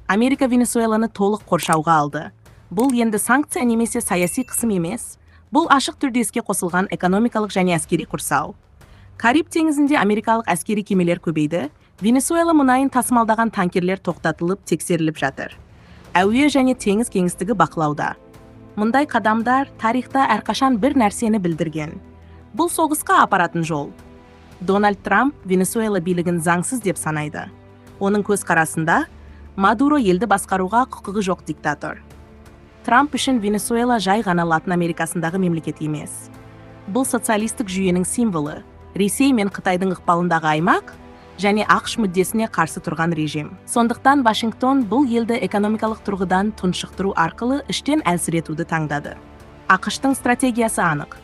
Америка Венесуэланы толық қоршауға алды. Бұл енді санкция немесе саяси қысым емес. Бұл ашық түрде іске қосылған экономикалық және әскери құрсау. Кариб теңізінде америкалық әскери кемелер көбейді. Венесуэла мұнайын тасымалдаған танкерлер тоқтатылып, тексеріліп жатыр. Әуе және теңіз кеңістігі бақылауда. Мұндай қадамдар тарихта әрқашан бір нәрсені білдірген. Бұл соғысқа апаратын жол. Дональд Трамп Венесуэла билігін заңсыз деп санайды. Оның көзқарасында Мадуро елді басқаруға құқығы жоқ диктатор. Трамп үшін Венесуэла жай ғана Латын Америкасындағы мемлекет емес. Бұл социалистік жүйенің символы, Ресей мен Қытайдың ықпалындағы аймақ және ақш мүддесіне қарсы тұрған режим. Сондықтан Вашингтон бұл елді экономикалық тұрғыдан тұншықтыру арқылы іштен әлсіретуді таңдады. ақш-тың стратегиясы анық.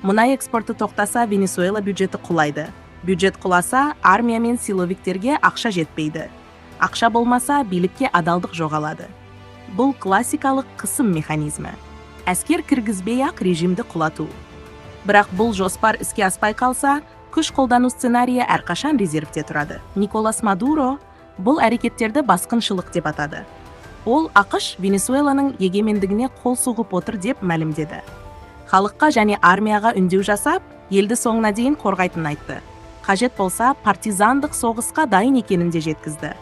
Мұнай экспорты тоқтаса, Венесуэла бюджеті құлайды. Бюджет құласа, армия мен силовиктерге ақша жетпейді. Ақша болмаса, билікке адалдық жоғалады. Бұл классикалық қысым механизмі. Әскер кіргізбей-ақ режимді құлату. Бірақ бұл жоспар іске аспай қалса, күш қолдану сценарийі әрқашан резервте тұрады. Николас Мадуро бұл әрекеттерді басқыншылық деп атады. Ол ақш Венесуэланың егемендігіне қол соғып отыр деп мәлімдеді. Халыққа және армияға үндеу жасап, елді соңына дейін қорғайтынын айтты. Қажет болса, партизандық соғысқа дайын екенін де жеткізді.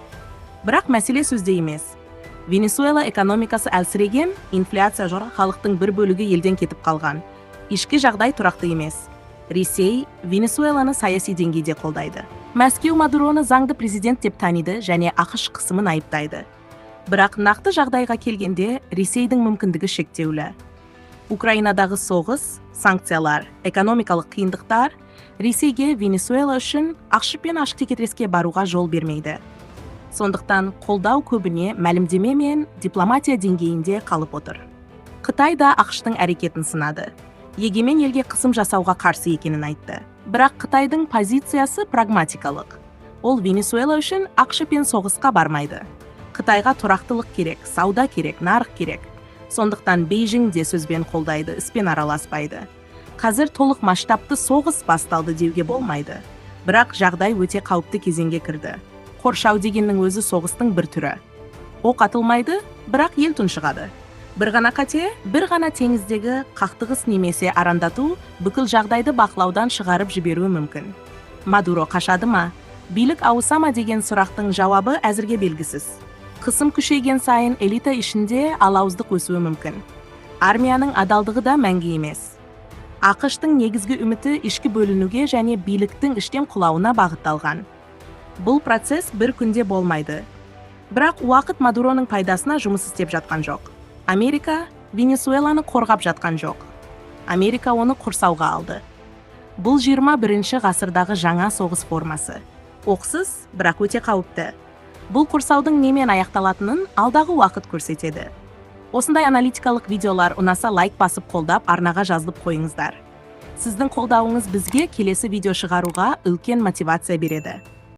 Бірақ мәселе сөзде емес. Венесуэла экономикасы әлсіреген, инфляция жора, халықтың бір бөлігі елден кетіп қалған. Ішкі жағдай тұрақты емес. Ресей Венесуэланы саяси деңгейде қолдайды. Мәскеу Мадуроны заңды президент деп таниды және ақш қысымын айыптайды. Бірақ нақты жағдайға келгенде Ресейдің мүмкіндігі шектеулі. Украинадағы соғыс, санкциялар, экономикалық қиындықтар Ресейге Венесуэла үшін ақш пен ашық текетіреске баруға жол бермейді. Сондықтан қолдау көбіне мәлімдеме мен дипломатия деңгейінде қалып отыр. Қытай да ақш-тың әрекетін сынады. Егемен елге қысым жасауға қарсы екенін айтты. Бірақ Қытайдың позициясы прагматикалық. Ол Венесуэла үшін ақш пен соғысқа бармайды. Қытайға тұрақтылық керек, сауда керек, нарық керек. Сондықтан Бейжің де сөзбен қолдайды, іспен араласпайды. Қазір толық масштабты соғыс басталды деуге болмайды. Бірақ жағдай өте қауіпті кезеңге кірді. Қоршау дегеннің өзі соғыстың бір түрі. Оқ атылмайды, бірақ ел тұншығады. Бір ғана қате, бір ғана теңіздегі қақтығыс немесе арандату бүкіл жағдайды бақылаудан шығарып жіберуі мүмкін. Мадуро қашады ма? Билік ауыса ма деген сұрақтың жауабы әзірге белгісіз. Қысым күшейген сайын элита ішінде алауыздық өсуі мүмкін. Армияның адалдығы да мәңгі емес. ақш-тың негізгі үміті ішкі бөлінуге және биліктің іштен құлауына бағытталған. Бұл процесс бір күнде болмайды. Бірақ уақыт Мадуроның пайдасына жұмыс істеп жатқан жоқ. Америка Венесуэланы қорғап жатқан жоқ. Америка оны құрсауға алды. Бұл 21-ші ғасырдағы жаңа соғыс формасы. Оқсыз, бірақ өте қауіпті. Бұл құрсаудың немен аяқталатынын алдағы уақыт көрсетеді. Осындай аналитикалық видеолар ұнаса лайк басып қолдап, арнаға жазылып қойыңыздар. Сіздің қолдауыңыз бізге келесі видео шығаруға үлкен мотивация береді.